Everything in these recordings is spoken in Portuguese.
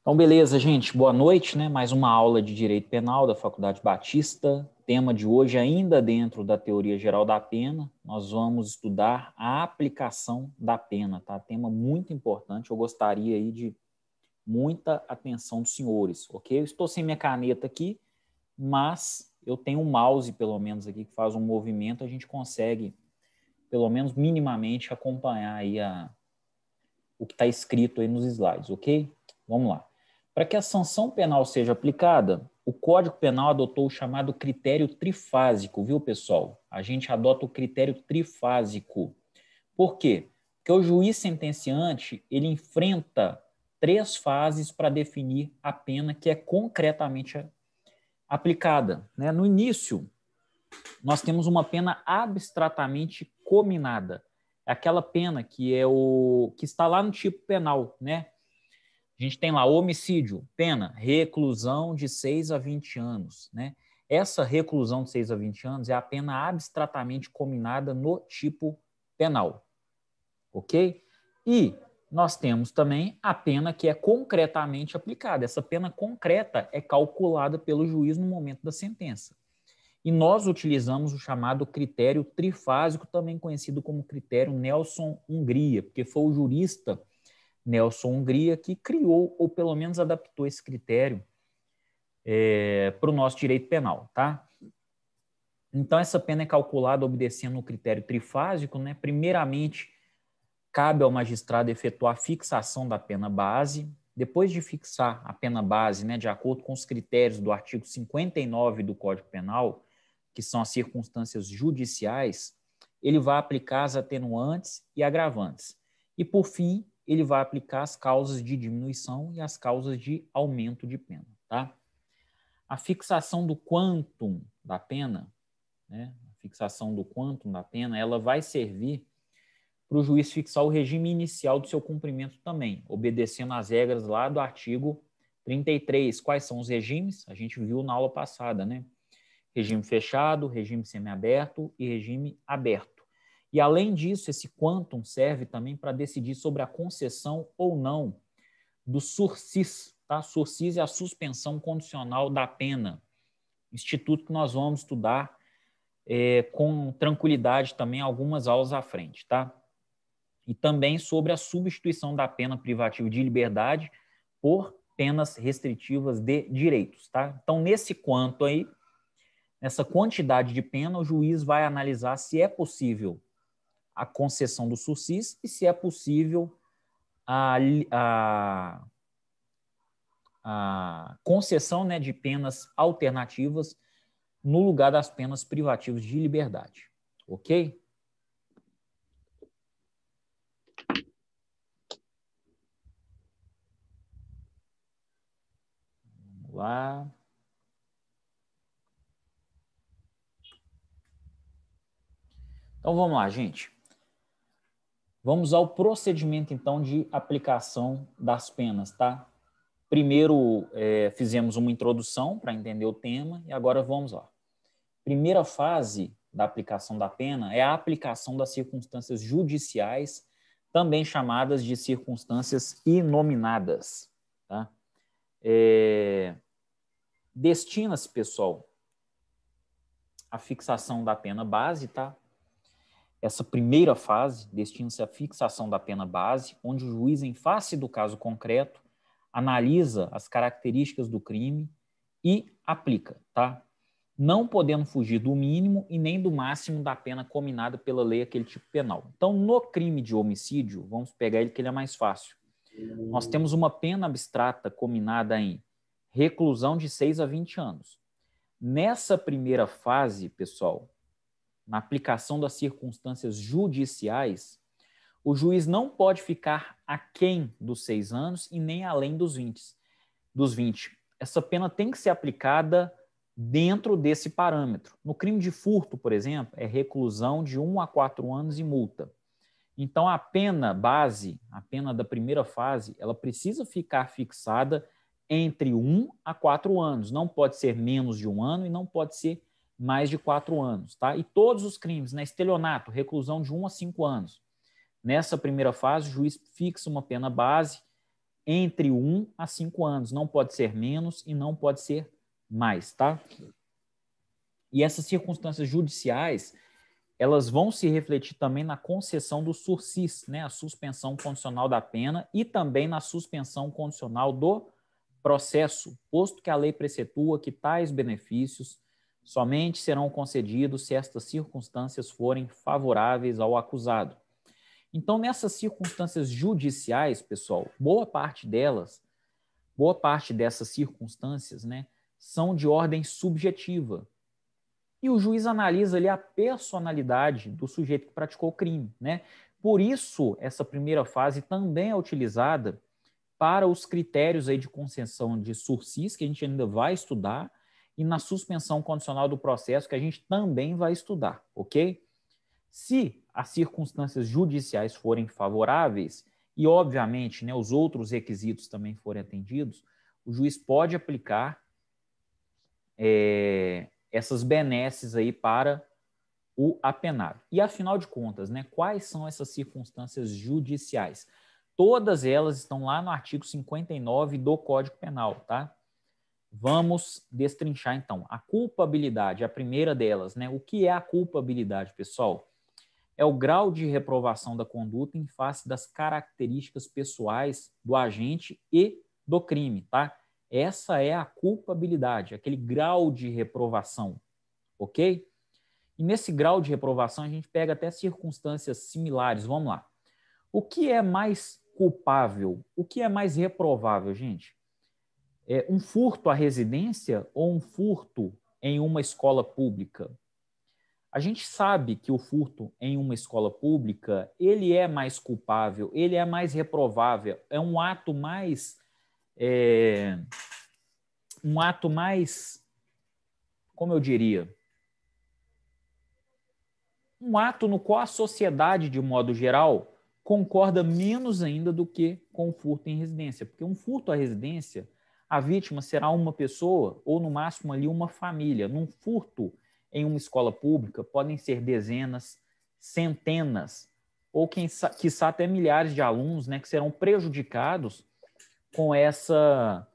Então, beleza, gente. Boa noite, né? Mais uma aula de Direito Penal da Faculdade Batista. Tema de hoje, ainda dentro da teoria geral da pena, nós vamos estudar a aplicação da pena, tá? Tema muito importante. Eu gostaria aí de muita atenção dos senhores, ok? Eu estou sem minha caneta aqui, mas eu tenho um mouse, pelo menos, aqui, que faz um movimento. A gente consegue, pelo menos minimamente, acompanhar aí o que está escrito aí nos slides, ok? Vamos lá. Para que a sanção penal seja aplicada, o Código Penal adotou o chamado critério trifásico, viu, pessoal? A gente adota o critério trifásico. Por quê? Porque o juiz sentenciante, ele enfrenta 3 fases para definir a pena que é concretamente aplicada, né? No início, nós temos uma pena abstratamente cominada. É aquela pena que está lá no tipo penal, né? A gente tem lá homicídio, pena, reclusão de 6 a 20 anos, né? Essa reclusão de 6 a 20 anos é a pena abstratamente cominada no tipo penal, ok? E nós temos também a pena que é concretamente aplicada. Essa pena concreta é calculada pelo juiz no momento da sentença. E nós utilizamos o chamado critério trifásico, também conhecido como critério Nelson-Hungria, porque foi o jurista Nelson-Hungria que criou, ou pelo menos adaptou esse critério para o nosso direito penal, tá? Então, essa pena é calculada obedecendo o critério trifásico, né? Primeiramente, cabe ao magistrado efetuar a fixação da pena base. Depois de fixar a pena base, né, de acordo com os critérios do artigo 59 do Código Penal, que são as circunstâncias judiciais, ele vai aplicar as atenuantes e agravantes. E, por fim, ele vai aplicar as causas de diminuição e as causas de aumento de pena, tá? A fixação do quantum da pena, né, ela vai servir para o juiz fixar o regime inicial do seu cumprimento também, obedecendo às regras lá do artigo 33. Quais são os regimes? A gente viu na aula passada, né? Regime fechado, regime semiaberto e regime aberto. E, além disso, esse quantum serve também para decidir sobre a concessão ou não do sursis, tá? Sursis é a suspensão condicional da pena, instituto que nós vamos estudar com tranquilidade também algumas aulas à frente, tá? E também sobre a substituição da pena privativa de liberdade por penas restritivas de direitos, tá? Então, nesse quanto aí, nessa quantidade de pena, o juiz vai analisar se é possível a concessão do sursis e se é possível a concessão, né, de penas alternativas no lugar das penas privativas de liberdade. Ok? Vamos lá. Então, vamos lá, gente. Vamos ao procedimento, então, de aplicação das penas, tá? Primeiro, fizemos uma introdução para entender o tema e agora vamos lá. Primeira fase da aplicação da pena é a aplicação das circunstâncias judiciais, também chamadas de circunstâncias inominadas, tá? Destina-se, pessoal, a fixação da pena base, tá? Essa primeira fase destina-se à fixação da pena base, onde o juiz, em face do caso concreto, analisa as características do crime e aplica, tá? Não podendo fugir do mínimo e nem do máximo da pena cominada pela lei aquele tipo penal. Então, no crime de homicídio, vamos pegar ele que ele é mais fácil. Nós temos uma pena abstrata cominada em reclusão de 6 a 20 anos. Nessa primeira fase, pessoal, na aplicação das circunstâncias judiciais, o juiz não pode ficar aquém dos 6 anos e nem além dos 20. Essa pena tem que ser aplicada dentro desse parâmetro. No crime de furto, por exemplo, é reclusão de 1 a 4 anos e multa. Então, a pena base, a pena da primeira fase, ela precisa ficar fixada entre 1 a 4 anos. Não pode ser menos de 1 ano e não pode ser mais de 4 anos. Tá? E todos os crimes, né? Estelionato, reclusão de 1 a 5 anos. Nessa primeira fase, o juiz fixa uma pena base entre 1 a 5 anos. Não pode ser menos e não pode ser mais, tá? E essas circunstâncias judiciais, elas vão se refletir também na concessão do sursis, né? A suspensão condicional da pena e também na suspensão condicional do processo, posto que a lei precetua que tais benefícios somente serão concedidos se estas circunstâncias forem favoráveis ao acusado. Então, nessas circunstâncias judiciais, pessoal, boa parte dessas circunstâncias, né, são de ordem subjetiva. E o juiz analisa ali a personalidade do sujeito que praticou o crime, né? Por isso, essa primeira fase também é utilizada para os critérios aí de concessão de sursis, que a gente ainda vai estudar, e na suspensão condicional do processo, que a gente também vai estudar, ok? Se as circunstâncias judiciais forem favoráveis, e obviamente, né, os outros requisitos também forem atendidos, o juiz pode aplicar essas benesses aí para o apenado. E afinal de contas, né, quais são essas circunstâncias judiciais? Todas elas estão lá no artigo 59 do Código Penal, tá? Vamos destrinchar então. A culpabilidade, a primeira delas, né? O que é a culpabilidade, pessoal? É o grau de reprovação da conduta em face das características pessoais do agente e do crime, tá? Essa é a culpabilidade, aquele grau de reprovação, ok? E nesse grau de reprovação a gente pega até circunstâncias similares. Vamos lá. O que é mais culpável? O que é mais reprovável, gente? É um furto à residência ou um furto em uma escola pública? A gente sabe que o furto em uma escola pública, ele é mais culpável, ele é mais reprovável, é um ato mais, como eu diria, um ato no qual a sociedade, de modo geral, concorda menos ainda do que com o furto em residência. Porque um furto à residência, a vítima será uma pessoa ou, no máximo, ali uma família. Num furto em uma escola pública, podem ser dezenas, centenas, ou, quiçá, até milhares de alunos, né, que serão prejudicados com essa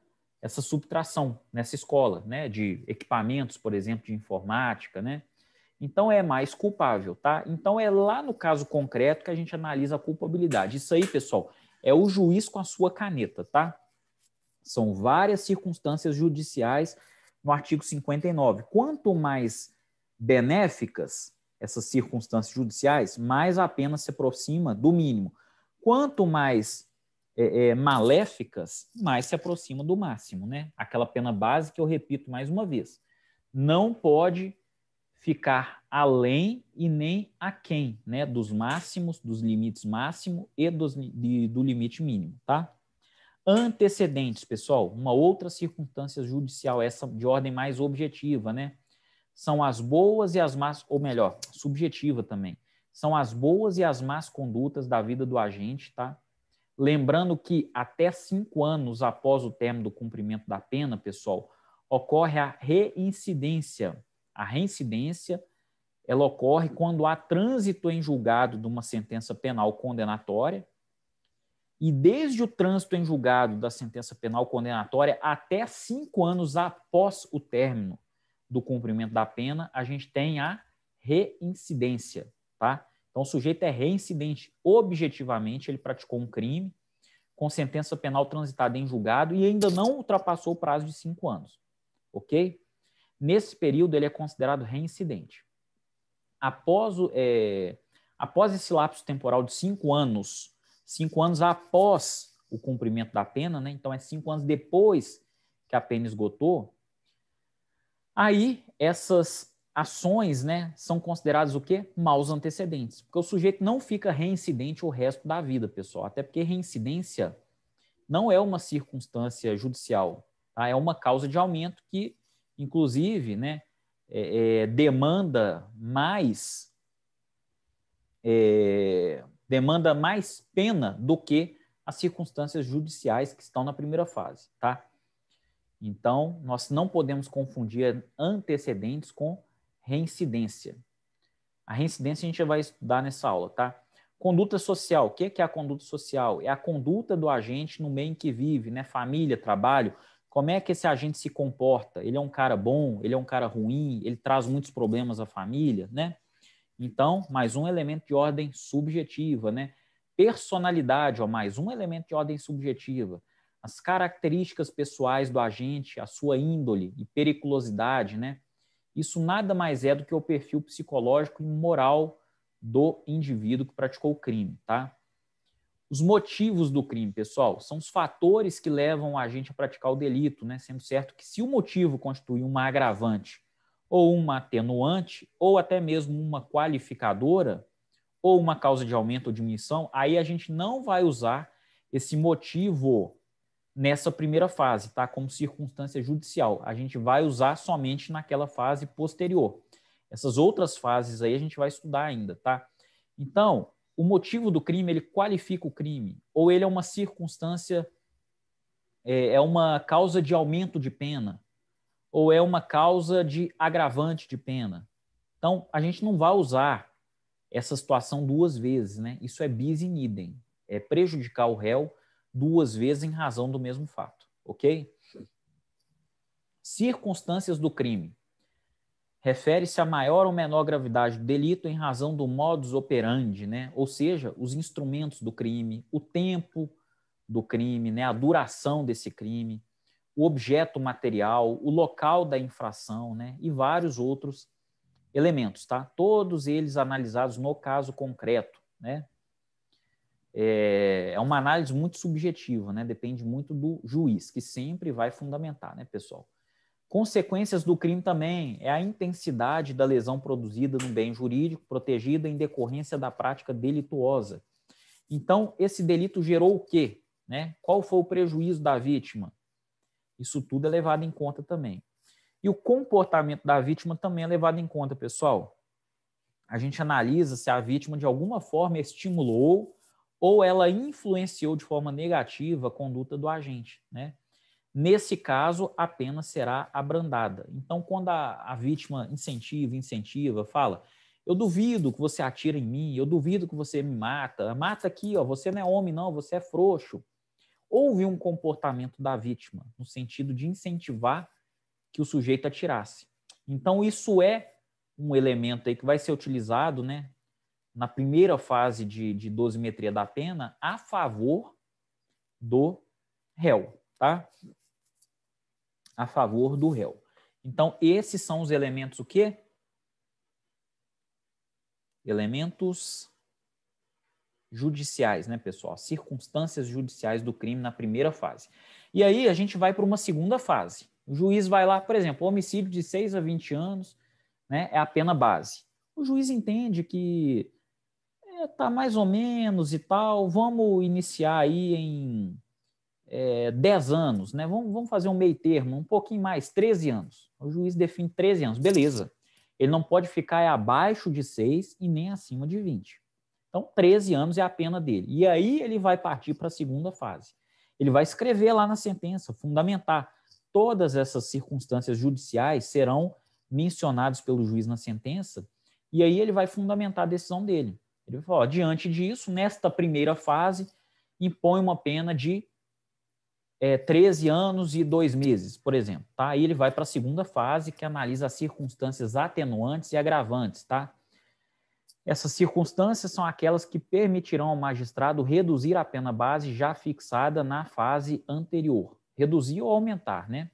subtração nessa escola, né, de equipamentos, por exemplo, de informática, né? Então, é mais culpável, tá? Então, é lá no caso concreto que a gente analisa a culpabilidade. Isso aí, pessoal, é o juiz com a sua caneta, tá? São várias circunstâncias judiciais no artigo 59. Quanto mais benéficas essas circunstâncias judiciais, mais a pena se aproxima do mínimo. Quanto mais maléficas, mais se aproxima do máximo, né? Aquela pena básica, eu repito mais uma vez, não pode ficar além e nem aquém, né, dos máximos, dos limites máximo e do limite mínimo, tá? Antecedentes, pessoal, uma outra circunstância judicial, essa de ordem mais objetiva, né? São as boas e as más, ou melhor, subjetiva também. São as boas e as más condutas da vida do agente, tá? Lembrando que até 5 anos após o término do cumprimento da pena, pessoal, ocorre a reincidência. A reincidência, ela ocorre quando há trânsito em julgado de uma sentença penal condenatória, e desde o trânsito em julgado da sentença penal condenatória até 5 anos após o término do cumprimento da pena, a gente tem a reincidência, tá? Então, o sujeito é reincidente. Objetivamente, ele praticou um crime com sentença penal transitada em julgado e ainda não ultrapassou o prazo de 5 anos, ok? Nesse período, ele é considerado reincidente. Após esse lapso temporal de 5 anos, 5 anos após o cumprimento da pena, né? Então, é 5 anos depois que a pena esgotou, aí essas ações, né, são consideradas o quê? Maus antecedentes. Porque o sujeito não fica reincidente o resto da vida, pessoal. Até porque reincidência não é uma circunstância judicial, tá? É uma causa de aumento que, inclusive, né, demanda mais pena do que as circunstâncias judiciais que estão na primeira fase, tá? Então, nós não podemos confundir antecedentes com reincidência. A reincidência a gente já vai estudar nessa aula, tá? Conduta social. O que é a conduta social? É a conduta do agente no meio em que vive, né? Família, trabalho. Como é que esse agente se comporta? Ele é um cara bom? Ele é um cara ruim? Ele traz muitos problemas à família, né? Então, mais um elemento de ordem subjetiva, né? Personalidade, ó, mais um elemento de ordem subjetiva. As características pessoais do agente, a sua índole e periculosidade, né? Isso nada mais é do que o perfil psicológico e moral do indivíduo que praticou o crime, tá? Os motivos do crime, pessoal, são os fatores que levam o agente a praticar o delito, né? Sendo certo que se o motivo constitui uma agravante ou uma atenuante, ou até mesmo uma qualificadora, ou uma causa de aumento ou diminuição, aí a gente não vai usar esse motivo nessa primeira fase, tá? Como circunstância judicial. A gente vai usar somente naquela fase posterior. Essas outras fases aí a gente vai estudar ainda, tá? Então, o motivo do crime, ele qualifica o crime, ou ele é uma circunstância, é uma causa de aumento de pena, ou é uma causa de agravante de pena. Então, a gente não vai usar essa situação duas vezes, né? Isso é bis in idem, é prejudicar o réu duas vezes em razão do mesmo fato, ok? Circunstâncias do crime. Refere-se a maior ou menor gravidade do delito em razão do modus operandi, né? Ou seja, os instrumentos do crime, o tempo do crime, né? A duração desse crime, o objeto material, o local da infração, né? E vários outros elementos, tá? Todos eles analisados no caso concreto, né? É uma análise muito subjetiva, né? Depende muito do juiz, que sempre vai fundamentar, né, pessoal? Consequências do crime também é a intensidade da lesão produzida no bem jurídico protegido em decorrência da prática delituosa. Então, esse delito gerou o quê? Né? Qual foi o prejuízo da vítima? Isso tudo é levado em conta também. E o comportamento da vítima também é levado em conta, pessoal. A gente analisa se a vítima de alguma forma estimulou ou ela influenciou de forma negativa a conduta do agente, né? Nesse caso, a pena será abrandada. Então, quando a vítima incentiva, fala, eu duvido que você atire em mim, eu duvido que você me mata aqui, ó, você não é homem não, você é frouxo. Houve um comportamento da vítima, no sentido de incentivar que o sujeito atirasse. Então, isso é um elemento aí que vai ser utilizado, né, na primeira fase de dosimetria da pena a favor do réu, tá? A favor do réu. Então, esses são os elementos o quê? Elementos judiciais, né, pessoal? Circunstâncias judiciais do crime na primeira fase. E aí a gente vai para uma segunda fase. O juiz vai lá, por exemplo, homicídio de 6 a 20 anos, né, é a pena base. O juiz entende que tá mais ou menos e tal, vamos iniciar aí em 10 anos, né? Vamos fazer um meio termo, um pouquinho mais, 13 anos. O juiz define 13 anos, beleza. Ele não pode ficar abaixo de 6 e nem acima de 20. Então, 13 anos é a pena dele. E aí ele vai partir para a segunda fase. Ele vai escrever lá na sentença, fundamentar. Todas essas circunstâncias judiciais serão mencionadas pelo juiz na sentença, e aí ele vai fundamentar a decisão dele. Ele vai falar, ó, diante disso, nesta primeira fase, impõe uma pena de 13 anos e 2 meses, por exemplo. Tá? Aí ele vai para a segunda fase, que analisa as circunstâncias atenuantes e agravantes. Tá? Essas circunstâncias são aquelas que permitirão ao magistrado reduzir a pena base já fixada na fase anterior. Reduzir ou aumentar, né?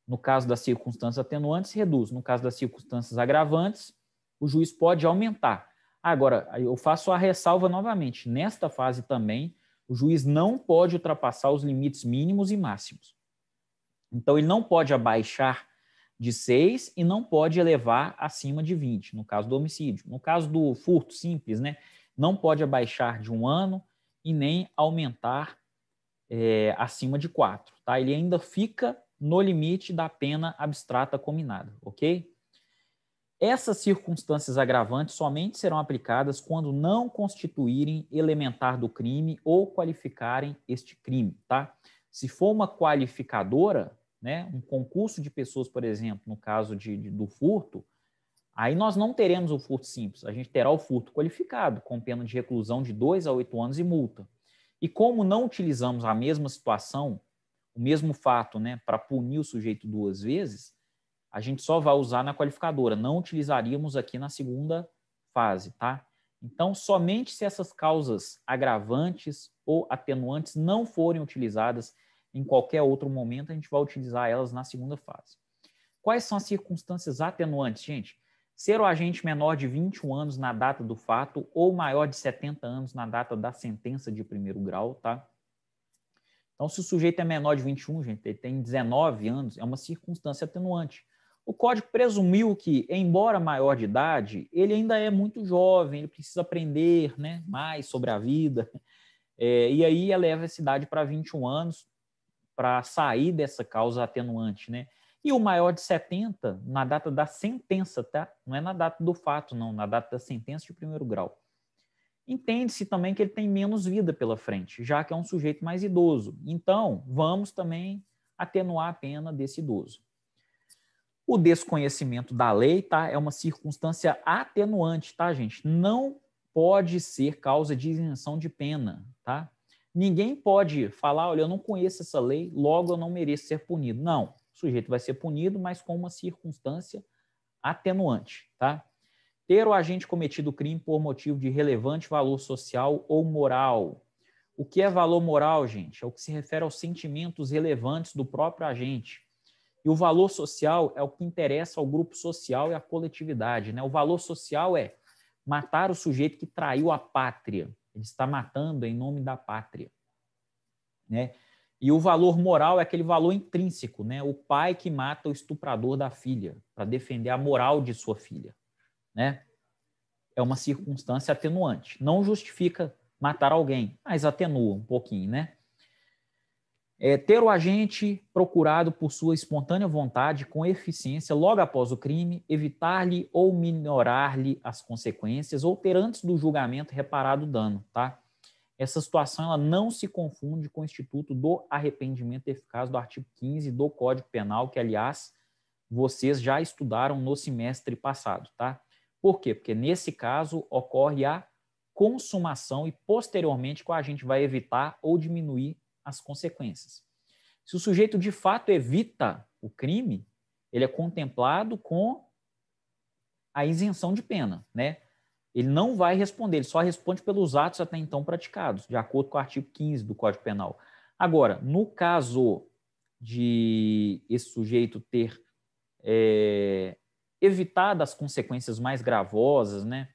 No caso das circunstâncias atenuantes, reduz. No caso das circunstâncias agravantes, o juiz pode aumentar. Agora, eu faço a ressalva novamente. Nesta fase também, o juiz não pode ultrapassar os limites mínimos e máximos. Então, ele não pode abaixar de 6 e não pode elevar acima de 20, no caso do homicídio. No caso do furto simples, né, não pode abaixar de 1 ano e nem aumentar acima de 4. Tá? Ele ainda fica no limite da pena abstrata combinada, ok? Essas circunstâncias agravantes somente serão aplicadas quando não constituírem elementar do crime ou qualificarem este crime, tá? Se for uma qualificadora, né, um concurso de pessoas, por exemplo, no caso do furto, Aí nós não teremos o furto simples, a gente terá o furto qualificado, com pena de reclusão de 2 a 8 anos e multa. E como não utilizamos a mesma situação, o mesmo fato, né, para punir o sujeito 2 vezes, a gente só vai usar na qualificadora, não utilizaríamos aqui na segunda fase, tá? Então, somente se essas causas agravantes ou atenuantes não forem utilizadas em qualquer outro momento, a gente vai utilizar elas na segunda fase. Quais são as circunstâncias atenuantes, gente? Ser o agente menor de 21 anos na data do fato ou maior de 70 anos na data da sentença de primeiro grau, tá? Então, se o sujeito é menor de 21, gente, ele tem 19 anos, é uma circunstância atenuante. O Código presumiu que, embora maior de idade, ele ainda é muito jovem, ele precisa aprender, né, mais sobre a vida. E aí eleva essa idade para 21 anos para sair dessa causa atenuante, né? E o maior de 70 na data da sentença, tá? Não é na data do fato, não, na data da sentença de primeiro grau. Entende-se também que ele tem menos vida pela frente, já que é um sujeito mais idoso. Então, vamos também atenuar a pena desse idoso. O desconhecimento da lei, tá? É uma circunstância atenuante, tá, gente? Não pode ser causa de isenção de pena, tá? Ninguém pode falar, olha, eu não conheço essa lei, logo eu não mereço ser punido. Não, o sujeito vai ser punido, mas com uma circunstância atenuante, tá? Ter o agente cometido o crime por motivo de relevante valor social ou moral. O que é valor moral, gente? É o que se refere aos sentimentos relevantes do próprio agente. E o valor social é o que interessa ao grupo social e à coletividade, né? O valor social é matar o sujeito que traiu a pátria. Ele está matando em nome da pátria, né? E o valor moral é aquele valor intrínseco, né? O pai que mata o estuprador da filha para defender a moral de sua filha, né? É uma circunstância atenuante. Não justifica matar alguém, mas atenua um pouquinho, né? Ter o agente procurado por sua espontânea vontade, com eficiência, logo após o crime, evitar-lhe ou minorar-lhe as consequências, ou ter antes do julgamento reparado o dano, tá? Essa situação ela não se confunde com o instituto do arrependimento eficaz do artigo 15 do Código Penal, que, aliás, vocês já estudaram no semestre passado, tá? Por quê? Porque nesse caso ocorre a consumação e posteriormente que o agente vai evitar ou diminuir as consequências. Se o sujeito de fato evita o crime, ele é contemplado com a isenção de pena, né? Ele não vai responder, ele só responde pelos atos até então praticados, de acordo com o artigo 15 do Código Penal. Agora, no caso de esse sujeito ter evitado as consequências mais gravosas, né?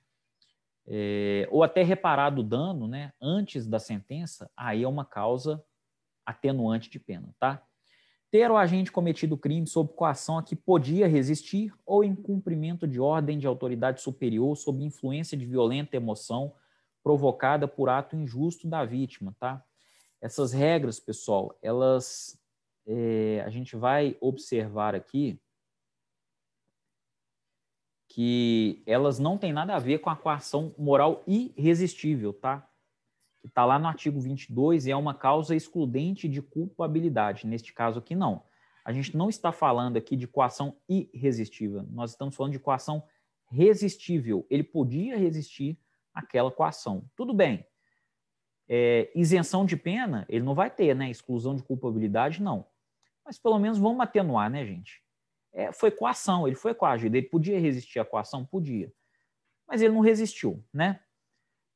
Ou até reparado o dano, né? Antes da sentença, aí é uma causa atenuante de pena, tá? Ter o agente cometido o crime sob coação a que podia resistir ou em cumprimento de ordem de autoridade superior sob influência de violenta emoção provocada por ato injusto da vítima, tá? Essas regras, pessoal, elas a gente vai observar aqui que elas não têm nada a ver com a coação moral irresistível, tá? Que está lá no artigo 22 e é uma causa excludente de culpabilidade. Neste caso aqui, não. A gente não está falando aqui de coação irresistível, nós estamos falando de coação resistível. Ele podia resistir àquela coação. Tudo bem. Isenção de pena, ele não vai ter, né? Exclusão de culpabilidade, não. Mas pelo menos vamos atenuar, né, gente? Foi coação, ele foi coagido. Ele podia resistir à coação? Podia. Mas ele não resistiu, né?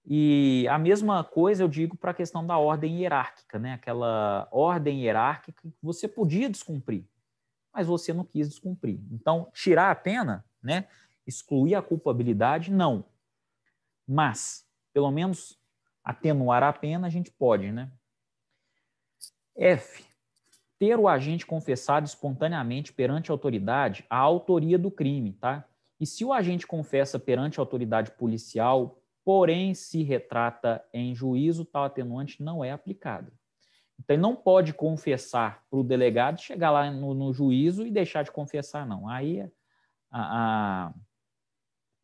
E a mesma coisa eu digo para a questão da ordem hierárquica, né? Aquela ordem hierárquica que você podia descumprir, mas você não quis descumprir. Então, tirar a pena, né? Excluir a culpabilidade, não. Mas, pelo menos, atenuar a pena a gente pode, né? F. Ter o agente confessado espontaneamente perante a autoridade a autoria do crime, tá? E se o agente confessa perante a autoridade policial, porém se retrata em juízo, tal atenuante não é aplicada. Então, ele não pode confessar para o delegado, chegar lá no juízo e deixar de confessar, não. Aí a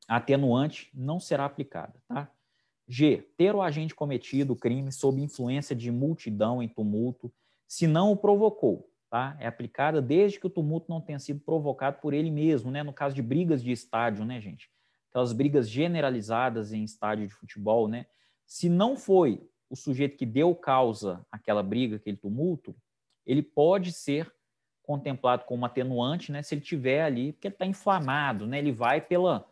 atenuante não será aplicada, tá? G. Ter o agente cometido o crime sob influência de multidão em tumulto, se não o provocou, tá? É aplicada desde que o tumulto não tenha sido provocado por ele mesmo, né? No caso de brigas de estádio, né, gente? Aquelas brigas generalizadas em estádio de futebol, né? Se não foi o sujeito que deu causa àquela briga, aquele tumulto, ele pode ser contemplado como atenuante, né? Se ele tiver ali, porque ele está inflamado, né? Ele vai pela...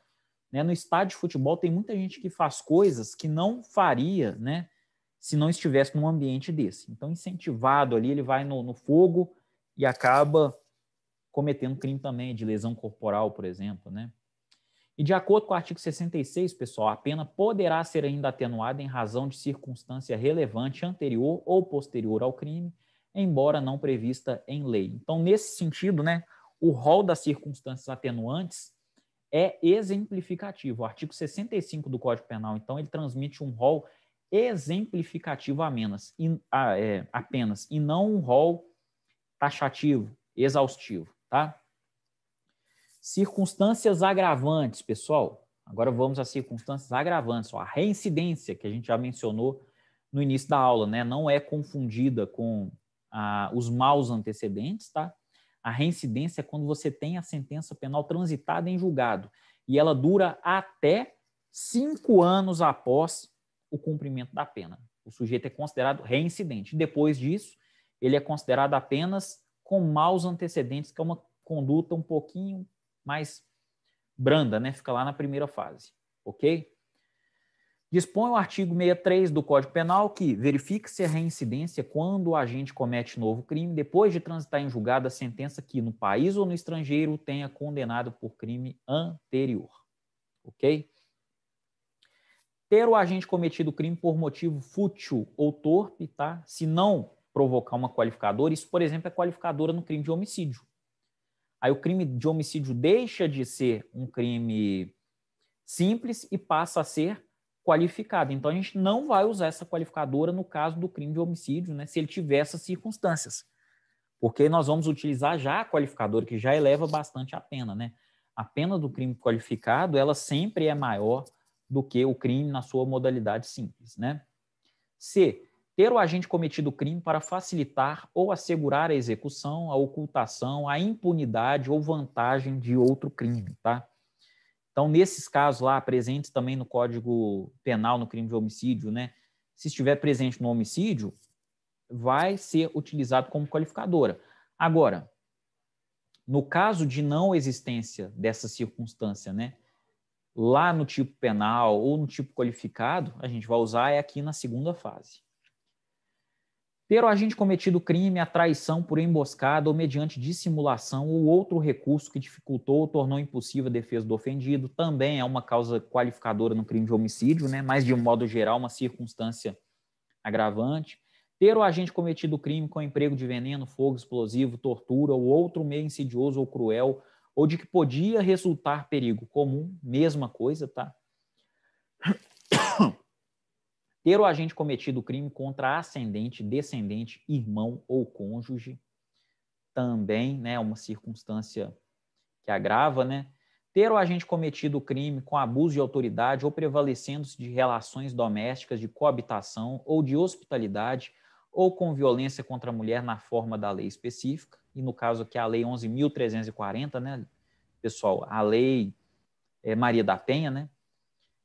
Né? No estádio de futebol tem muita gente que faz coisas que não faria, né? Se não estivesse num ambiente desse. Então, incentivado ali, ele vai no fogo e acaba cometendo crime também de lesão corporal, por exemplo, né? E de acordo com o artigo 66, pessoal, a pena poderá ser ainda atenuada em razão de circunstância relevante anterior ou posterior ao crime, embora não prevista em lei. Então, nesse sentido, né, o rol das circunstâncias atenuantes é exemplificativo. O artigo 65 do Código Penal, então, ele transmite um rol exemplificativo apenas, e não um rol taxativo, exaustivo, tá? Circunstâncias agravantes, pessoal. Agora vamos às circunstâncias agravantes. A reincidência, que a gente já mencionou no início da aula, né? Não é confundida com os maus antecedentes, tá? A reincidência é quando você tem a sentença penal transitada em julgado e ela dura até 5 anos após o cumprimento da pena. O sujeito é considerado reincidente. Depois disso, ele é considerado apenas com maus antecedentes, que é uma conduta um pouquinho mais branda, né? Fica lá na primeira fase, ok? Dispõe o artigo 63 do Código Penal que verifica-se a reincidência quando o agente comete novo crime depois de transitar em julgado a sentença que no país ou no estrangeiro tenha condenado por crime anterior, ok? Ter o agente cometido o crime por motivo fútil ou torpe, tá? Se não provocar uma qualificadora, isso, por exemplo, é qualificadora no crime de homicídio. Aí o crime de homicídio deixa de ser um crime simples e passa a ser qualificado. Então, a gente não vai usar essa qualificadora no caso do crime de homicídio, né, se ele tiver essas circunstâncias. Porque nós vamos utilizar já a qualificadora, que já eleva bastante a pena, né? A pena do crime qualificado, ela sempre é maior do que o crime na sua modalidade simples, né? C. Ter o agente cometido o crime para facilitar ou assegurar a execução, a ocultação, a impunidade ou vantagem de outro crime, tá? Então, nesses casos lá, presentes também no Código Penal, no crime de homicídio, né? Se estiver presente no homicídio, vai ser utilizado como qualificadora. Agora, no caso de não existência dessa circunstância, né? Lá no tipo penal ou no tipo qualificado, a gente vai usar aqui na segunda fase. Ter o agente cometido o crime, a traição por emboscada ou mediante dissimulação ou outro recurso que dificultou ou tornou impossível a defesa do ofendido, também é uma causa qualificadora no crime de homicídio, né? Mas de um modo geral, uma circunstância agravante. Ter o agente cometido o crime com emprego de veneno, fogo explosivo, tortura ou outro meio insidioso ou cruel, ou de que podia resultar perigo comum, mesma coisa, tá? Ter o agente cometido o crime contra ascendente, descendente, irmão ou cônjuge, também, né, uma circunstância que agrava, né? Ter o agente cometido o crime com abuso de autoridade ou prevalecendo-se de relações domésticas, de coabitação ou de hospitalidade, ou com violência contra a mulher na forma da lei específica, e no caso aqui a lei 11.340, né, pessoal, a lei Maria da Penha, né?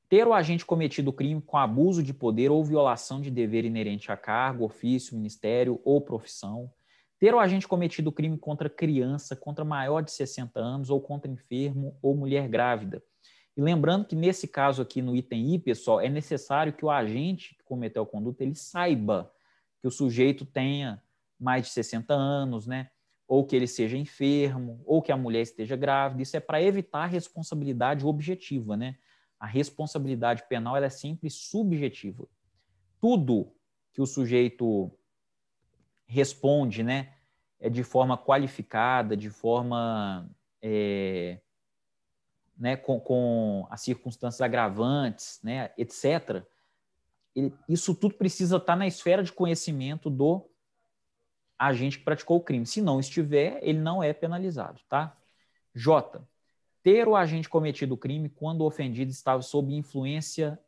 Ter o agente cometido o crime com abuso de poder ou violação de dever inerente a cargo, ofício, ministério ou profissão. Ter o agente cometido o crime contra criança, contra maior de 60 anos ou contra enfermo ou mulher grávida. E lembrando que nesse caso aqui no item I, pessoal, é necessário que o agente que cometeu a conduta, ele saiba que o sujeito tenha mais de 60 anos, né? Ou que ele seja enfermo, ou que a mulher esteja grávida. Isso é para evitar a responsabilidade objetiva, né? A responsabilidade penal ela é sempre subjetiva. Tudo que o sujeito responde, né, é de forma qualificada, de forma né, com as circunstâncias agravantes, né, etc., isso tudo precisa estar na esfera de conhecimento do agente que praticou o crime. Se não estiver, ele não é penalizado, tá? J. Ter o agente cometido o crime quando o ofendido estava sob influência,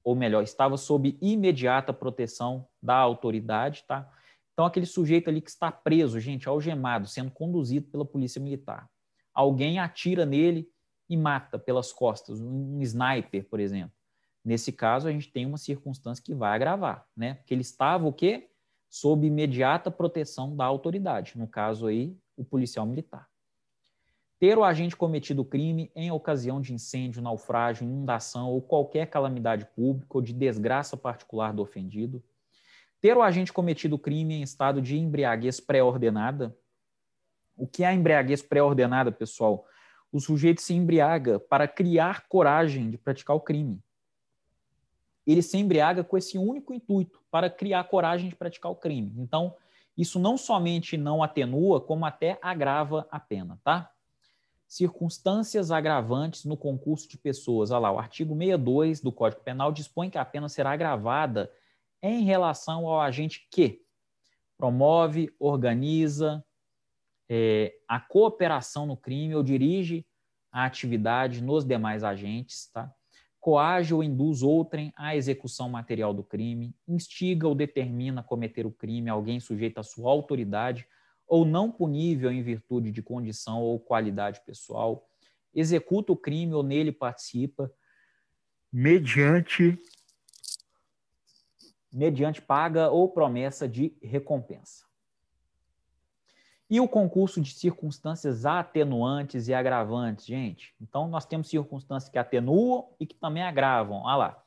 ou melhor, estava sob imediata proteção da autoridade, tá? Então, aquele sujeito ali que está preso, gente, algemado, sendo conduzido pela polícia militar. Alguém atira nele e mata pelas costas, um sniper, por exemplo. Nesse caso, a gente tem uma circunstância que vai agravar, né? Porque ele estava o quê? Sob imediata proteção da autoridade, no caso aí, o policial militar. Ter o agente cometido o crime em ocasião de incêndio, naufrágio, inundação ou qualquer calamidade pública ou de desgraça particular do ofendido. Ter o agente cometido o crime em estado de embriaguez pré-ordenada. O que é a embriaguez pré-ordenada, pessoal? O sujeito se embriaga para criar coragem de praticar o crime. Ele se embriaga com esse único intuito, para criar coragem de praticar o crime. Então, isso não somente não atenua, como até agrava a pena, tá? Circunstâncias agravantes no concurso de pessoas. Olha lá, o artigo 62 do Código Penal dispõe que a pena será agravada em relação ao agente que promove, organiza a cooperação no crime ou dirige a atividade nos demais agentes, tá? Coage ou induz outrem à execução material do crime, instiga ou determina a cometer o crime alguém sujeito à sua autoridade ou não punível em virtude de condição ou qualidade pessoal, executa o crime ou nele participa mediante paga ou promessa de recompensa. E o concurso de circunstâncias atenuantes e agravantes, gente. Então, nós temos circunstâncias que atenuam e que também agravam. Olha lá.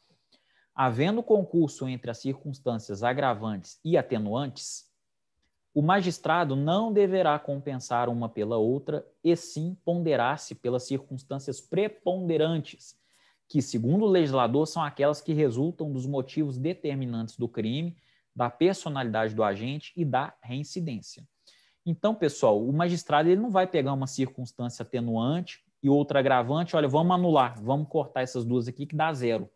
Havendo concurso entre as circunstâncias agravantes e atenuantes, o magistrado não deverá compensar uma pela outra, e sim ponderar-se pelas circunstâncias preponderantes, que, segundo o legislador, são aquelas que resultam dos motivos determinantes do crime, da personalidade do agente e da reincidência. Então, pessoal, o magistrado ele não vai pegar uma circunstância atenuante e outra agravante, olha, vamos anular, vamos cortar essas duas aqui que dá zero.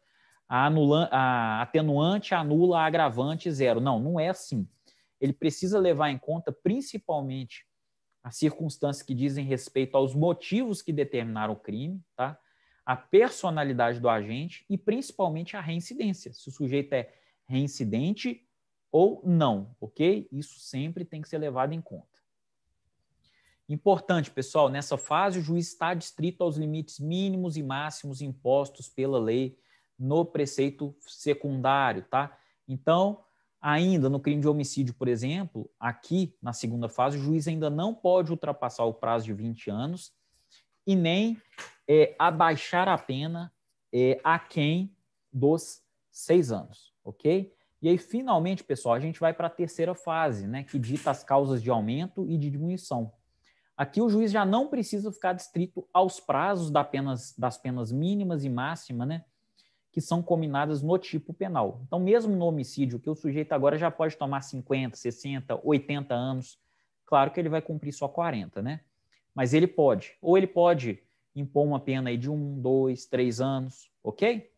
A atenuante anula a agravante zero. Não, não é assim. Ele precisa levar em conta principalmente as circunstâncias que dizem respeito aos motivos que determinaram o crime, tá? A personalidade do agente e principalmente a reincidência. Se o sujeito é reincidente ou não, ok? Isso sempre tem que ser levado em conta. Importante, pessoal, nessa fase o juiz está adstrito aos limites mínimos e máximos impostos pela lei no preceito secundário, tá? Então, ainda no crime de homicídio, por exemplo, aqui na segunda fase, o juiz ainda não pode ultrapassar o prazo de 20 anos e nem abaixar a pena aquém dos 6 anos, ok? E aí, finalmente, pessoal, a gente vai para a terceira fase, né, que dita as causas de aumento e de diminuição. Aqui o juiz já não precisa ficar adstrito aos prazos das penas mínimas e máximas, né, que são combinadas no tipo penal. Então, mesmo no homicídio, que o sujeito agora já pode tomar 50, 60, 80 anos, claro que ele vai cumprir só 40, né? Mas ele pode. Ou ele pode impor uma pena aí de 1, 2, 3 anos, ok?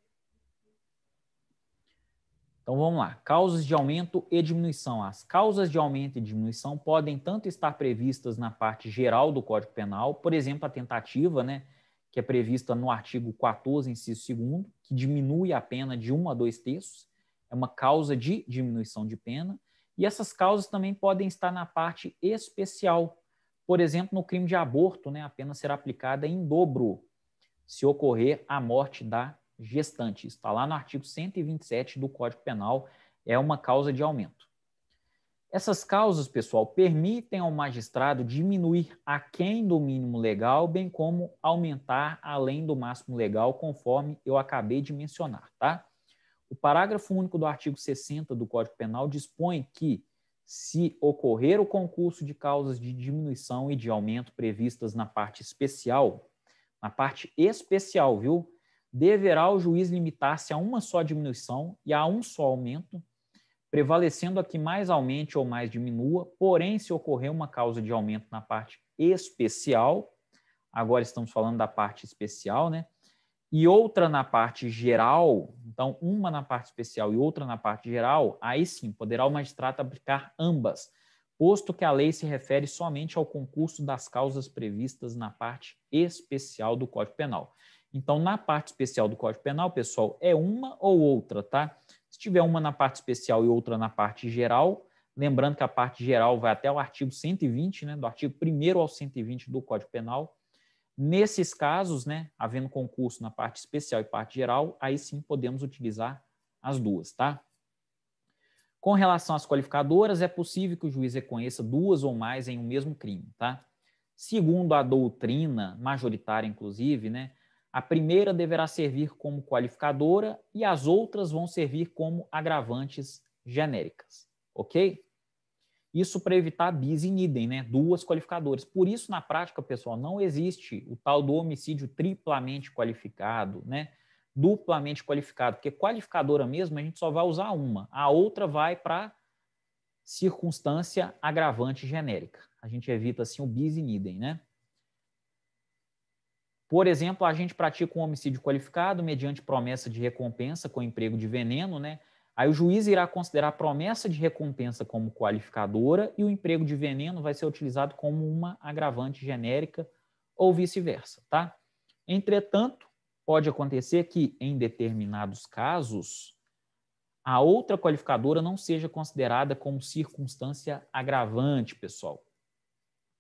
Então, vamos lá. Causas de aumento e diminuição. As causas de aumento e diminuição podem tanto estar previstas na parte geral do Código Penal, por exemplo, a tentativa, né, que é prevista no artigo 14, inciso 2º, que diminui a pena de 1 a 2 terços, é uma causa de diminuição de pena, e essas causas também podem estar na parte especial. Por exemplo, no crime de aborto, né, a pena será aplicada em dobro, se ocorrer a morte da gestante. Está lá no artigo 127 do Código Penal, é uma causa de aumento. Essas causas, pessoal, permitem ao magistrado diminuir aquém do mínimo legal, bem como aumentar além do máximo legal, conforme eu acabei de mencionar, tá? O parágrafo único do artigo 60 do Código Penal dispõe que, se ocorrer o concurso de causas de diminuição e de aumento previstas na parte especial, viu? Deverá o juiz limitar-se a uma só diminuição e a um só aumento, prevalecendo a que mais aumente ou mais diminua, porém, se ocorrer uma causa de aumento na parte especial, agora estamos falando da parte especial, né? E outra na parte geral, então uma na parte especial e outra na parte geral, aí sim poderá o magistrado aplicar ambas, posto que a lei se refere somente ao concurso das causas previstas na parte especial do Código Penal. Então, na parte especial do Código Penal, pessoal, é uma ou outra, tá? Se tiver uma na parte especial e outra na parte geral, Lembrando que a parte geral vai até o artigo 120, né, do artigo 1º ao 120 do Código Penal. Nesses casos, né, havendo concurso na parte especial e parte geral, aí sim podemos utilizar as duas, tá? Com relação às qualificadoras, é possível que o juiz reconheça duas ou mais em um mesmo crime, tá? Segundo a doutrina majoritária, inclusive, né, a primeira deverá servir como qualificadora e as outras vão servir como agravantes genéricas, ok? Isso para evitar bis in idem, né? Duas qualificadoras. Por isso, na prática, pessoal, não existe o tal do homicídio triplamente qualificado, né? Duplamente qualificado, porque qualificadora mesmo a gente só vai usar uma, a outra vai para circunstância agravante genérica. A gente evita assim o bis in idem, né? Por exemplo, a gente pratica um homicídio qualificado mediante promessa de recompensa com emprego de veneno, né? Aí o juiz irá considerar a promessa de recompensa como qualificadora e o emprego de veneno vai ser utilizado como uma agravante genérica ou vice-versa, tá? Entretanto, pode acontecer que, em determinados casos, a outra qualificadora não seja considerada como circunstância agravante, pessoal.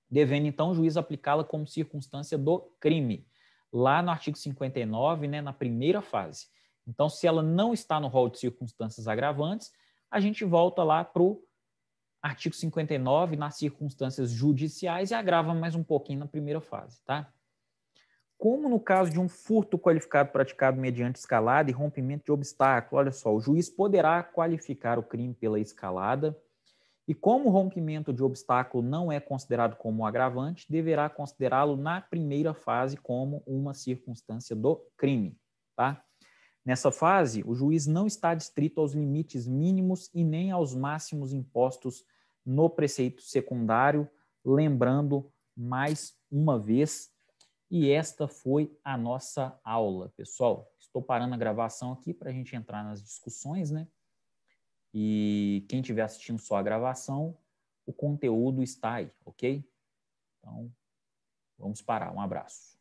Devendo, então, o juiz aplicá-la como circunstância do crime, lá no artigo 59, né, na primeira fase. Então, se ela não está no rol de circunstâncias agravantes, a gente volta lá para o artigo 59, nas circunstâncias judiciais, e agrava mais um pouquinho na primeira fase, tá? Como no caso de um furto qualificado praticado mediante escalada e rompimento de obstáculo, olha só, o juiz poderá qualificar o crime pela escalada e como o rompimento de obstáculo não é considerado como um agravante, deverá considerá-lo na primeira fase como uma circunstância do crime, tá? Nessa fase, o juiz não está adstrito aos limites mínimos e nem aos máximos impostos no preceito secundário, lembrando mais uma vez. E esta foi a nossa aula, pessoal. Estou parando a gravação aqui para a gente entrar nas discussões, né? E quem estiver assistindo só a gravação, o conteúdo está aí, ok? Então, vamos parar. Um abraço.